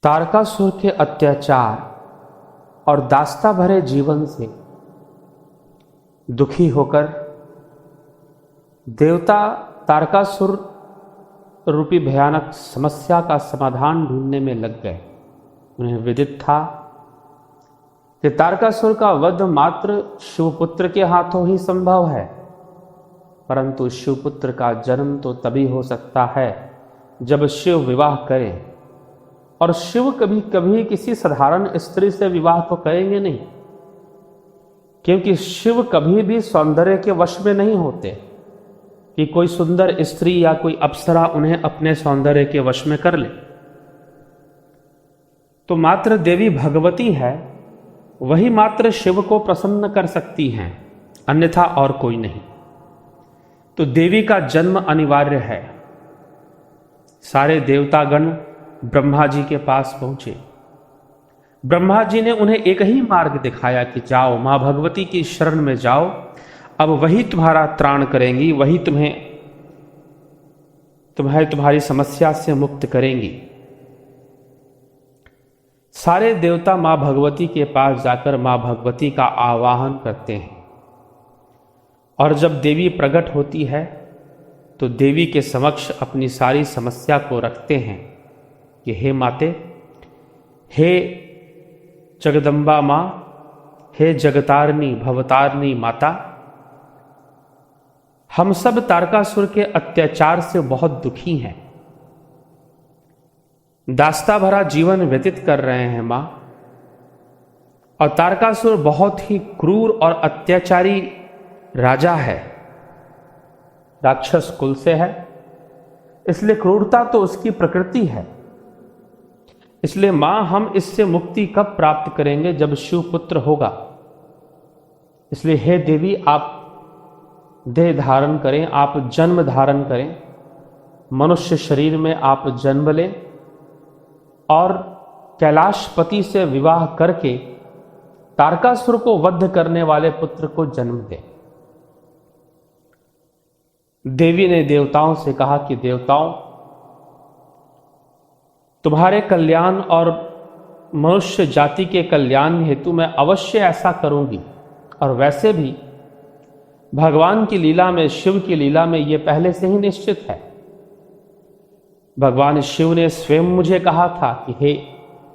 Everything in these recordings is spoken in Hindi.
तारकासुर के अत्याचार और दास्ता भरे जीवन से दुखी होकर देवता तारकासुर रूपी भयानक समस्या का समाधान ढूंढने में लग गए। उन्हें विदित था कि तारकासुर का वध मात्र शिवपुत्र के हाथों ही संभव है, परंतु शिवपुत्र का जन्म तो तभी हो सकता है जब शिव विवाह करें, और शिव कभी कभी किसी साधारण स्त्री से विवाह तो करेंगे नहीं, क्योंकि शिव कभी भी सौंदर्य के वश में नहीं होते कि कोई सुंदर स्त्री या कोई अप्सरा उन्हें अपने सौंदर्य के वश में कर ले। तो मात्र देवी भगवती है, वही मात्र शिव को प्रसन्न कर सकती हैं, अन्यथा और कोई नहीं। तो देवी का जन्म अनिवार्य है। सारे देवतागण ब्रह्मा जी के पास पहुंचे। ब्रह्मा जी ने उन्हें एक ही मार्ग दिखाया कि जाओ, मां भगवती की शरण में जाओ, अब वही तुम्हारा त्राण करेंगी, वही तुम्हारी समस्या से मुक्त करेंगी। सारे देवता मां भगवती के पास जाकर मां भगवती का आवाहन करते हैं, और जब देवी प्रकट होती है तो देवी के समक्ष अपनी सारी समस्या को रखते हैं कि हे माते, हे जगदम्बा मां, हे जगतारनी भवतारनी माता, हम सब तारकासुर के अत्याचार से बहुत दुखी हैं, दास्ता भरा जीवन व्यतीत कर रहे हैं मां, और तारकासुर बहुत ही क्रूर और अत्याचारी राजा है, राक्षस कुल से है, इसलिए क्रूरता तो उसकी प्रकृति है। इसलिए मां, हम इससे मुक्ति कब प्राप्त करेंगे? जब शिवपुत्र होगा। इसलिए हे देवी, आप देह धारण करें, आप जन्म धारण करें, मनुष्य शरीर में आप जन्म लें और कैलाशपति से विवाह करके तारकासुर को वध करने वाले पुत्र को जन्म दें। देवी ने देवताओं से कहा कि देवताओं, तुम्हारे कल्याण और मनुष्य जाति के कल्याण हेतु मैं अवश्य ऐसा करूंगी। और वैसे भी भगवान की लीला में, शिव की लीला में यह पहले से ही निश्चित है। भगवान शिव ने स्वयं मुझे कहा था कि हे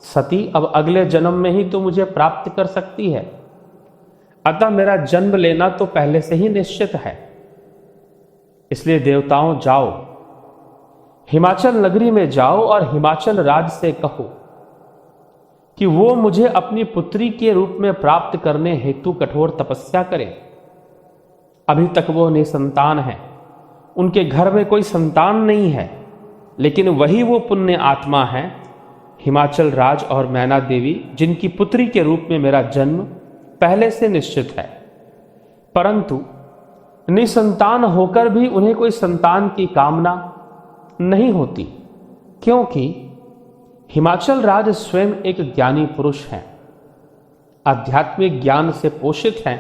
सती, अब अगले जन्म में ही तो मुझे प्राप्त कर सकती है, अतः मेरा जन्म लेना तो पहले से ही निश्चित है। इसलिए देवताओं, जाओ, हिमाचल नगरी में जाओ और हिमाचल राज से कहो कि वो मुझे अपनी पुत्री के रूप में प्राप्त करने हेतु कठोर तपस्या करें। अभी तक वो निसंतान है, उनके घर में कोई संतान नहीं है, लेकिन वही वो पुण्य आत्मा है, हिमाचल राज और मैना देवी, जिनकी पुत्री के रूप में मेरा जन्म पहले से निश्चित है। परंतु निसंतान होकर भी उन्हें कोई संतान की कामना नहीं होती, क्योंकि हिमाचल राज स्वयं एक ज्ञानी पुरुष हैं, आध्यात्मिक ज्ञान से पोषित हैं,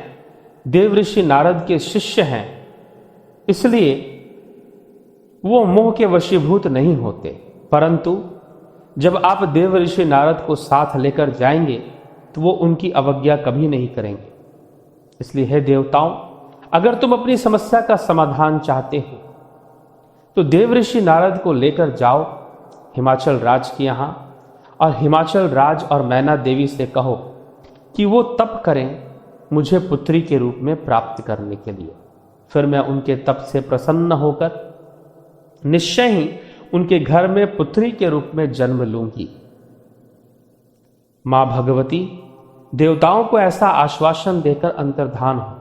देव ऋषि नारद के शिष्य हैं, इसलिए वो मोह के वशीभूत नहीं होते। परंतु जब आप देव ऋषि नारद को साथ लेकर जाएंगे तो वो उनकी अवज्ञा कभी नहीं करेंगे। इसलिए हे देवताओं, अगर तुम अपनी समस्या का समाधान चाहते हो तो देव ऋषि नारद को लेकर जाओ हिमाचल राज के यहाँ, और हिमाचल राज और मैना देवी से कहो कि वो तप करें मुझे पुत्री के रूप में प्राप्त करने के लिए। फिर मैं उनके तप से प्रसन्न होकर निश्चय ही उनके घर में पुत्री के रूप में जन्म लूंगी। मां भगवती देवताओं को ऐसा आश्वासन देकर अंतर्धान हो,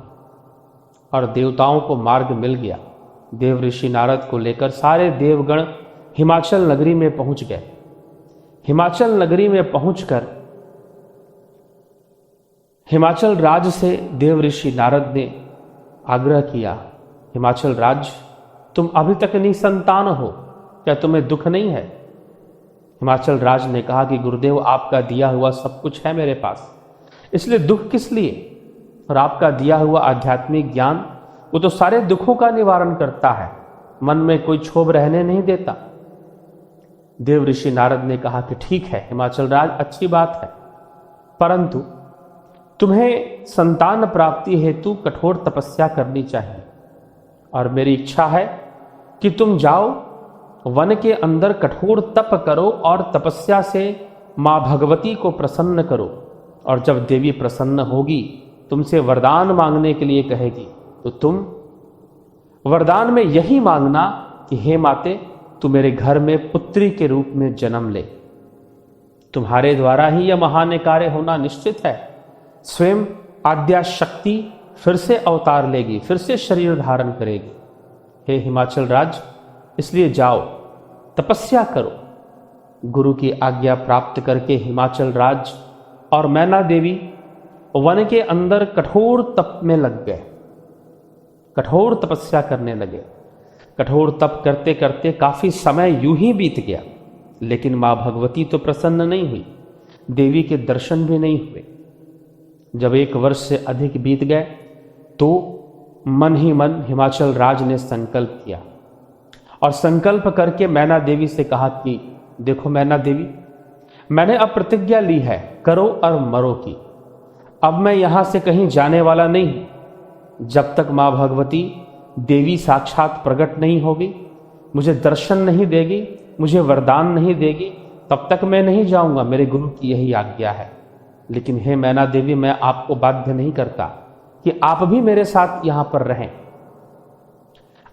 और देवताओं को मार्ग मिल गया। देव ऋषि नारद को लेकर सारे देवगण हिमाचल नगरी में पहुंच गए। हिमाचल नगरी में पहुंचकर हिमाचल राज से देव ऋषि नारद ने आग्रह किया, हिमाचल राज, तुम अभी तक निसंतान हो, क्या तुम्हें दुख नहीं है? हिमाचल राज ने कहा कि गुरुदेव, आपका दिया हुआ सब कुछ है मेरे पास, इसलिए दुख किस लिए? और आपका दिया हुआ आध्यात्मिक ज्ञान वो तो सारे दुखों का निवारण करता है, मन में कोई क्षोभ रहने नहीं देता। देव ऋषि नारद ने कहा कि ठीक है हिमाचल राज, अच्छी बात है, परंतु तुम्हें संतान प्राप्ति हेतु कठोर तपस्या करनी चाहिए और मेरी इच्छा है कि तुम जाओ वन के अंदर कठोर तप करो और तपस्या से माँ भगवती को प्रसन्न करो, और जब देवी प्रसन्न होगी तुमसे वरदान मांगने के लिए कहेगी तो तुम वरदान में यही मांगना कि हे माते तू मेरे घर में पुत्री के रूप में जन्म ले। तुम्हारे द्वारा ही यह महान कार्य होना निश्चित है। स्वयं आद्या शक्ति फिर से अवतार लेगी, फिर से शरीर धारण करेगी। हे हिमाचल राज, इसलिए जाओ तपस्या करो। गुरु की आज्ञा प्राप्त करके हिमाचल राज और मैना देवी वन के अंदर कठोर तप में लग गए, कठोर तपस्या करने लगे। कठोर तप करते करते काफी समय यूं ही बीत गया, लेकिन मां भगवती तो प्रसन्न नहीं हुई, देवी के दर्शन भी नहीं हुए। जब 1 वर्ष से अधिक बीत गए तो मन ही मन हिमाचल राज ने संकल्प किया और संकल्प करके मैना देवी से कहा कि देखो मैना देवी, मैंने अब प्रतिज्ञा ली है करो और मरो की। अब मैं यहां से कहीं जाने वाला नहीं हूं। जब तक मां भगवती देवी साक्षात प्रकट नहीं होगी, मुझे दर्शन नहीं देगी, मुझे वरदान नहीं देगी, तब तक मैं नहीं जाऊंगा। मेरे गुरु की यही आज्ञा है। लेकिन हे मैना देवी, मैं आपको बाध्य नहीं करता कि आप भी मेरे साथ यहां पर रहें।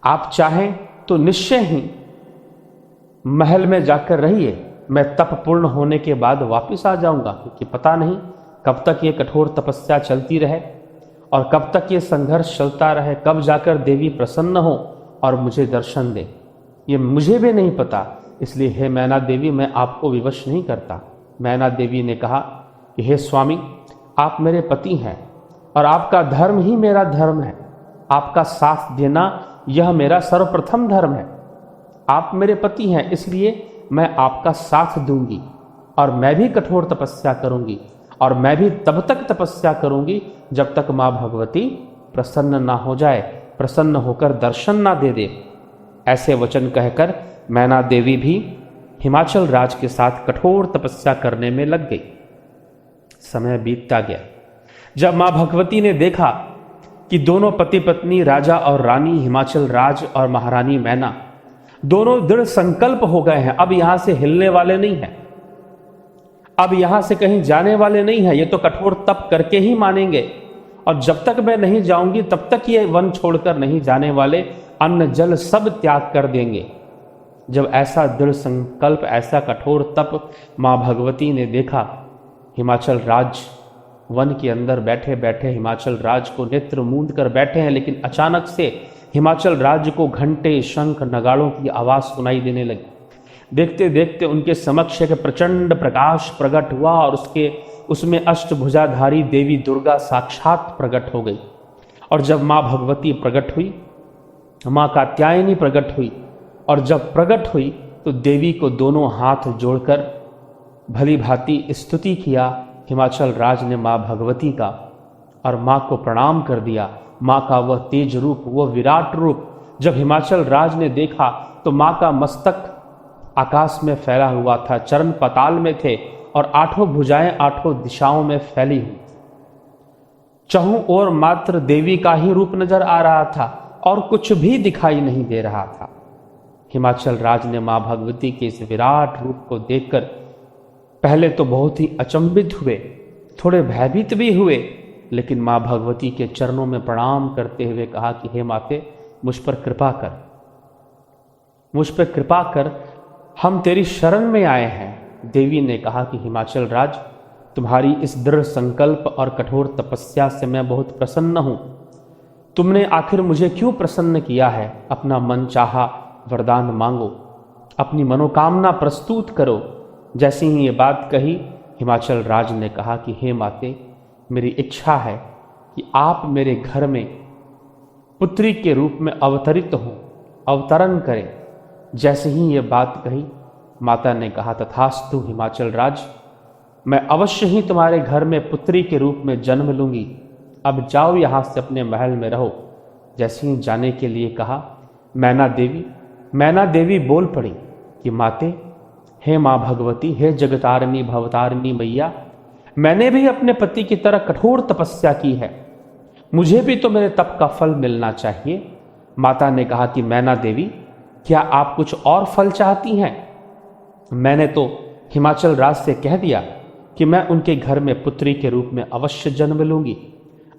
आप चाहें तो निश्चय ही महल में जाकर रहिए, मैं तप पूर्ण होने के बाद वापस आ जाऊंगा, क्योंकि पता नहीं कब तक ये कठोर तपस्या चलती रहे और कब तक ये संघर्ष चलता रहे, कब जाकर देवी प्रसन्न हो और मुझे दर्शन दे, ये मुझे भी नहीं पता। इसलिए हे मैना देवी, मैं आपको विवश नहीं करता। मैना देवी ने कहा कि हे स्वामी, आप मेरे पति हैं और आपका धर्म ही मेरा धर्म है। आपका साथ देना यह मेरा सर्वप्रथम धर्म है। आप मेरे पति हैं, इसलिए मैं आपका साथ दूंगी और मैं भी कठोर तपस्या करूंगी, और मैं भी तब तक तपस्या करूंगी जब तक मां भगवती प्रसन्न ना हो जाए, प्रसन्न होकर दर्शन ना दे दे। ऐसे वचन कहकर मैना देवी भी हिमाचल राज के साथ कठोर तपस्या करने में लग गई। समय बीतता गया। जब मां भगवती ने देखा कि दोनों पति पत्नी, राजा और रानी, हिमाचल राज और महारानी मैना, दोनों दृढ़ संकल्प हो गए हैं, अब यहां से हिलने वाले नहीं हैं, अब यहां से कहीं जाने वाले नहीं हैं, ये तो कठोर तप करके ही मानेंगे, और जब तक मैं नहीं जाऊंगी तब तक ये वन छोड़कर नहीं जाने वाले, अन्न जल सब त्याग कर देंगे। जब ऐसा दृढ़ संकल्प, ऐसा कठोर तप मां भगवती ने देखा, हिमाचल राज वन के अंदर बैठे बैठे हिमाचल राज को नेत्र मूंद कर बैठे हैं, लेकिन अचानक से हिमाचल राज को घंटे, शंख, नगाड़ों की आवाज सुनाई देने लगी। देखते देखते उनके समक्ष एक प्रचंड प्रकाश प्रकट हुआ और उसमें अष्टभुजाधारी देवी दुर्गा साक्षात प्रकट हो गई। और जब मां भगवती प्रकट हुई, मां कात्यायनी प्रकट हुई, और जब प्रकट हुई तो देवी को दोनों हाथ जोड़कर भली भांति स्तुति किया हिमाचल राज ने मां भगवती का, और मां को प्रणाम कर दिया। मां का वह तेज रूप, वह विराट रूप जब हिमाचल राज ने देखा तो मां का मस्तक आकाश में फैला हुआ था, चरण पाताल में थे और 8 भुजाएं 8 दिशाओं में फैली हुई। चहुं ओर मात्र देवी का ही रूप नजर आ रहा था और कुछ भी दिखाई नहीं दे रहा था। हिमाचल राज ने मां भगवती के इस विराट रूप को देखकर पहले तो बहुत ही अचंभित हुए, थोड़े भयभीत भी हुए, लेकिन मां भगवती के चरणों में प्रणाम करते हुए कहा कि हे माते, मुझ पर कृपा कर, मुझ पर कृपा कर, हम तेरी शरण में आए हैं। देवी ने कहा कि हिमाचल राज, तुम्हारी इस दृढ़ संकल्प और कठोर तपस्या से मैं बहुत प्रसन्न हूं। तुमने आखिर मुझे क्यों प्रसन्न किया है? अपना मन चाहा वरदान मांगो, अपनी मनोकामना प्रस्तुत करो। जैसे ही ये बात कही, हिमाचल राज ने कहा कि हे माते, मेरी इच्छा है कि आप मेरे घर में पुत्री के रूप में अवतरित हो, अवतरण करें। जैसे ही ये बात कही, माता ने कहा तथास्तु हिमाचल राज, मैं अवश्य ही तुम्हारे घर में पुत्री के रूप में जन्म लूंगी। अब जाओ यहाँ से, अपने महल में रहो। जैसे ही जाने के लिए कहा, मैना देवी बोल पड़ी कि माते, हे माँ भगवती, हे जगतारिणी भवतारिणी मैया, मैंने भी अपने पति की तरह कठोर तपस्या की है, मुझे भी तो मेरे तप का फल मिलना चाहिए। माता ने कहा कि मैना देवी, क्या आप कुछ और फल चाहती हैं? मैंने तो हिमाचल राज से कह दिया कि मैं उनके घर में पुत्री के रूप में अवश्य जन्म लूंगी।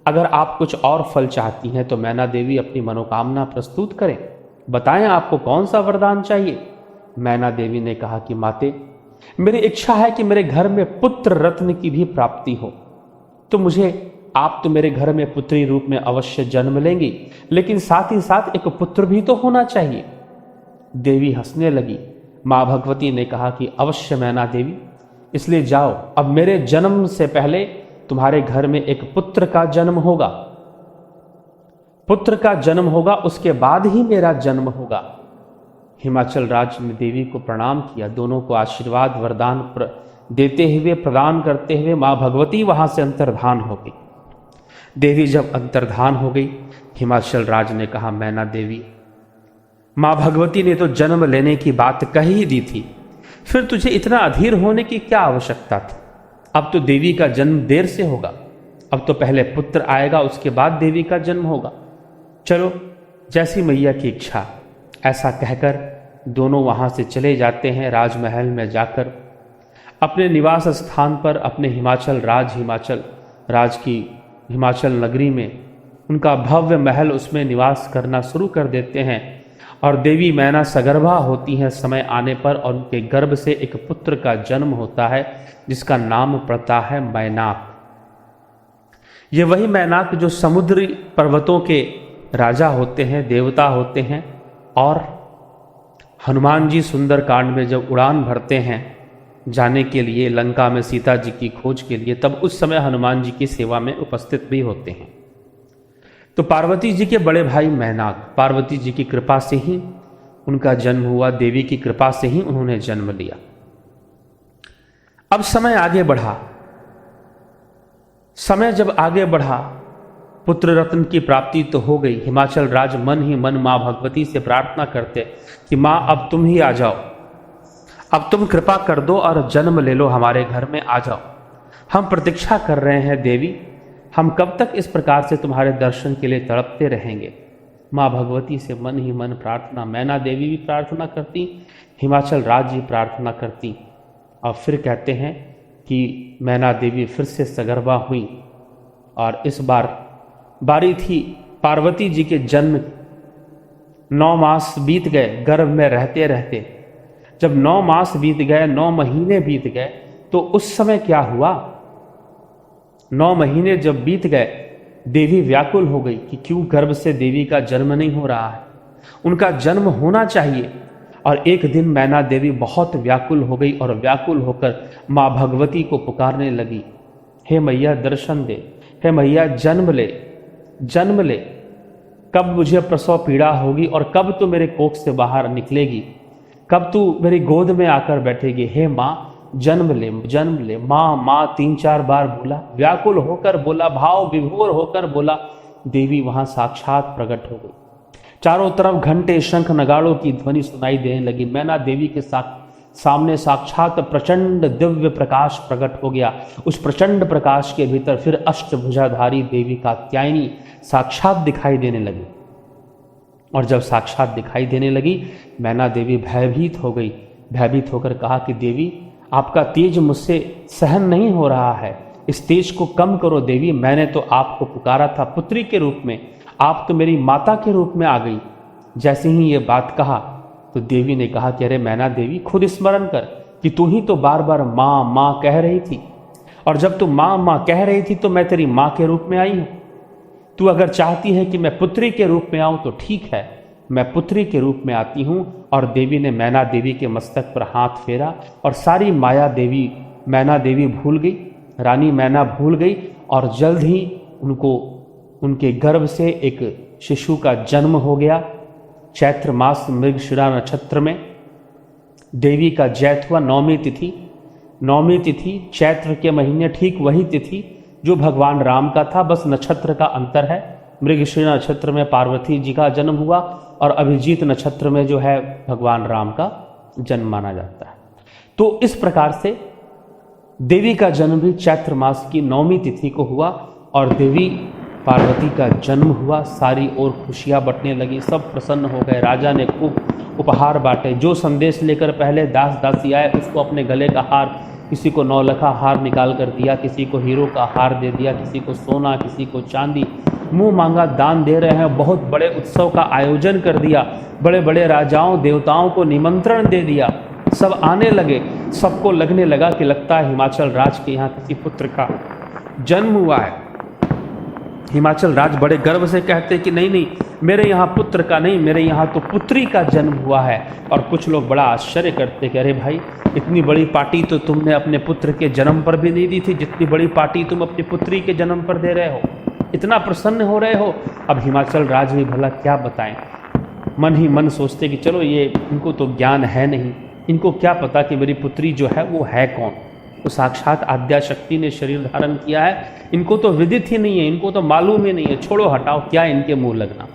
अगर आप कुछ और फल चाहती हैं तो मैना देवी अपनी मनोकामना प्रस्तुत करें, बताएं आपको कौन सा वरदान चाहिए। मैना देवी ने कहा कि माते, मेरी इच्छा है कि मेरे घर में पुत्र रत्न की भी प्राप्ति हो, तो आप तो मेरे घर में पुत्री रूप में अवश्य जन्म लेंगी, लेकिन साथ ही साथ एक पुत्र भी तो होना चाहिए। देवी हंसने लगी। माँ भगवती ने कहा कि अवश्य मैना देवी, इसलिए जाओ, अब मेरे जन्म से पहले तुम्हारे घर में एक पुत्र का जन्म होगा, पुत्र का जन्म होगा, उसके बाद ही मेरा जन्म होगा। हिमाचल राज ने देवी को प्रणाम किया, दोनों को आशीर्वाद वरदान देते हुए, प्रदान करते हुए माँ भगवती वहां से अंतर्धान हो गई। देवी जब अंतर्धान हो गई, हिमाचल राज ने कहा, मैना देवी, माँ भगवती ने तो जन्म लेने की बात कह ही दी थी, फिर तुझे इतना अधीर होने की क्या आवश्यकता थी? अब तो देवी का जन्म देर से होगा, अब तो पहले पुत्र आएगा, उसके बाद देवी का जन्म होगा। चलो, जैसी मैया की इच्छा। ऐसा कहकर दोनों वहां से चले जाते हैं। राजमहल में जाकर अपने निवास स्थान पर, अपने हिमाचल राज की हिमाचल नगरी में उनका भव्य महल, उसमें निवास करना शुरू कर देते हैं। और देवी मैना सगर्भा होती हैं समय आने पर, और उनके गर्भ से एक पुत्र का जन्म होता है जिसका नाम पड़ता है मैनाक। ये वही मैनाक जो समुद्री पर्वतों के राजा होते हैं, देवता होते हैं। और हनुमान जी सुंदरकांड में जब उड़ान भरते हैं जाने के लिए लंका में सीता जी की खोज के लिए, तब उस समय हनुमान जी की सेवा में उपस्थित भी होते हैं। तो पार्वती जी के बड़े भाई मैनाक, पार्वती जी की कृपा से ही उनका जन्म हुआ, देवी की कृपा से ही उन्होंने जन्म लिया। अब समय आगे बढ़ा। समय जब आगे बढ़ा, पुत्र रत्न की प्राप्ति तो हो गई। हिमाचल राज मन ही मन माँ भगवती से प्रार्थना करते कि माँ, अब तुम ही आ जाओ, अब तुम कृपा कर दो और जन्म ले लो, हमारे घर में आ जाओ, हम प्रतीक्षा कर रहे हैं देवी, हम कब तक इस प्रकार से तुम्हारे दर्शन के लिए तड़पते रहेंगे। माँ भगवती से मन ही मन प्रार्थना, मैना देवी भी प्रार्थना करती, हिमाचल राज जी प्रार्थना करती। और फिर कहते हैं कि मैना देवी फिर से सगर्भा हुई, और इस बार बारी थी पार्वती जी के जन्म। 9 मास बीत गए गर्भ में रहते रहते। जब 9 मास बीत गए, 9 महीने बीत गए, तो उस समय क्या हुआ? 9 महीने जब बीत गए, देवी व्याकुल हो गई कि क्यों गर्भ से देवी का जन्म नहीं हो रहा है, उनका जन्म होना चाहिए। और एक दिन मैना देवी बहुत व्याकुल हो गई और व्याकुल होकर माँ भगवती को पुकारने लगी, हे मैया दर्शन दे, हे मैया जन्म ले, जन्म ले, कब मुझे प्रसव पीड़ा होगी और कब तू मेरे कोख से बाहर निकलेगी, कब तू मेरी गोद में आकर बैठेगी, हे माँ जन्म ले, जन्म ले। माँ माँ 3-4 बार बोला, व्याकुल होकर बोला, भाव विभोर होकर बोला। देवी वहां साक्षात प्रकट हो गई। चारों तरफ घंटे शंख नगाड़ों की ध्वनि सुनाई देने लगी। मैना देवी के सामने साक्षात प्रचंड दिव्य प्रकाश प्रकट हो गया। उस प्रचंड प्रकाश के भीतर फिर अष्टभुजाधारी देवी कात्यायनी साक्षात दिखाई देने लगी। और जब साक्षात दिखाई देने लगी, मैना देवी भयभीत हो गई। भयभीत होकर कहा कि देवी, आपका तेज मुझसे सहन नहीं हो रहा है, इस तेज को कम करो देवी। मैंने तो आपको पुकारा था पुत्री के रूप में, आप तो मेरी माता के रूप में आ गई। जैसे ही ये बात कहा तो देवी ने कहा कि अरे मैना देवी, खुद स्मरण कर कि तू ही तो बार बार माँ माँ कह रही थी, और जब तू माँ माँ कह रही थी तो मैं तेरी माँ के रूप में आई हूँ। तू अगर चाहती है कि मैं पुत्री के रूप में आऊँ तो ठीक है, मैं पुत्री के रूप में आती हूँ। और देवी ने मैना देवी के मस्तक पर हाथ फेरा, और सारी माया देवी मैना देवी भूल गई, रानी मैना भूल गई। और जल्द ही उनके गर्भ से एक शिशु का जन्म हो गया। चैत्र मास मृगशिरा नक्षत्र में देवी का जैत हुआ। 9वीं तिथि चैत्र के महीने ठीक वही तिथि जो भगवान राम का था, बस नक्षत्र का अंतर है। मृगशिरा नक्षत्र में पार्वती जी का जन्म हुआ और अभिजीत नक्षत्र में जो है भगवान राम का जन्म माना जाता है। तो इस प्रकार से देवी का जन्म भी चैत्र मास की 9वीं तिथि को हुआ और देवी पार्वती का जन्म हुआ। सारी ओर खुशियां बंटने लगी, सब प्रसन्न हो गए। राजा ने खूब उपहार बांटे। जो संदेश लेकर पहले दास दासी आए उसको अपने गले का हार, किसी को 9 लखा हार निकाल कर दिया, किसी को हीरो का हार दे दिया, किसी को सोना, किसी को चांदी, मुंह मांगा दान दे रहे हैं। बहुत बड़े उत्सव का आयोजन कर दिया, बड़े बड़े राजाओं देवताओं को निमंत्रण दे दिया। सब आने लगे। सबको लगने लगा कि लगता है हिमाचल राज के यहाँ किसी पुत्र का जन्म हुआ है। हिमाचल राज बड़े गर्व से कहते कि नहीं नहीं, मेरे यहाँ पुत्र का नहीं, मेरे यहाँ तो पुत्री का जन्म हुआ है। और कुछ लोग बड़ा आश्चर्य करते कि अरे भाई, इतनी बड़ी पार्टी तो तुमने अपने पुत्र के जन्म पर भी नहीं दी थी, जितनी बड़ी पार्टी तुम अपनी पुत्री के जन्म पर दे रहे हो, इतना प्रसन्न हो रहे हो। अब हिमाचल राज भी भला क्या बताएं, मन ही मन सोचते कि चलो ये, इनको तो ज्ञान है नहीं, इनको क्या पता कि मेरी पुत्री जो है वो है कौन। तो साक्षात आद्या शक्ति ने शरीर धारण किया है, इनको तो विदित ही नहीं है, इनको तो मालूम ही नहीं है, छोड़ो हटाओ, क्या इनके मुंह लगना।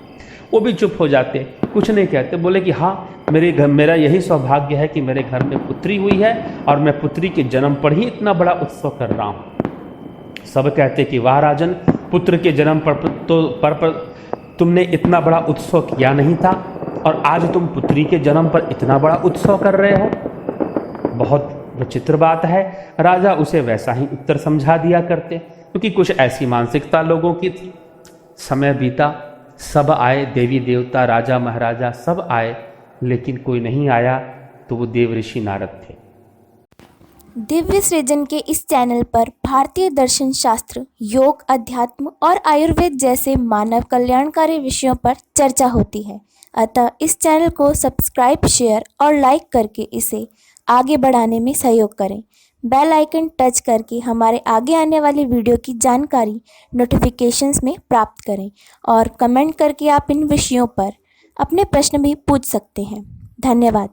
वो भी चुप हो जाते, कुछ नहीं कहते। बोले कि हाँ, मेरा यही सौभाग्य है कि मेरे घर में पुत्री हुई है और मैं पुत्री के जन्म पर ही इतना बड़ा उत्सव कर रहा हूँ। सब कहते कि वाह राजन, पुत्र के जन्म पर तुमने इतना बड़ा उत्सव किया नहीं था और आज तुम पुत्री के जन्म पर इतना बड़ा उत्सव कर रहे हो, बहुत विचित्र बात है। राजा उसे वैसा ही उत्तर समझा दिया करते, क्योंकि कुछ ऐसी मानसिकता लोगों की थी। समय बीता, सब आए, देवी देवता, राजा महाराजा सब आए, लेकिन कोई नहीं आया। तो वो देव ऋषि नारद थे। दिव्य सृजन के इस चैनल पर भारतीय दर्शन शास्त्र, योग, अध्यात्म और आयुर्वेद जैसे मानव कल्याणकारी विषयों पर चर्चा होती है। अतः इस चैनल को सब्सक्राइब, शेयर और लाइक करके इसे आगे बढ़ाने में सहयोग करें। बेल आइकन टच करके हमारे आगे आने वाली वीडियो की जानकारी नोटिफिकेशंस में प्राप्त करें और कमेंट करके आप इन विषयों पर अपने प्रश्न भी पूछ सकते हैं। धन्यवाद।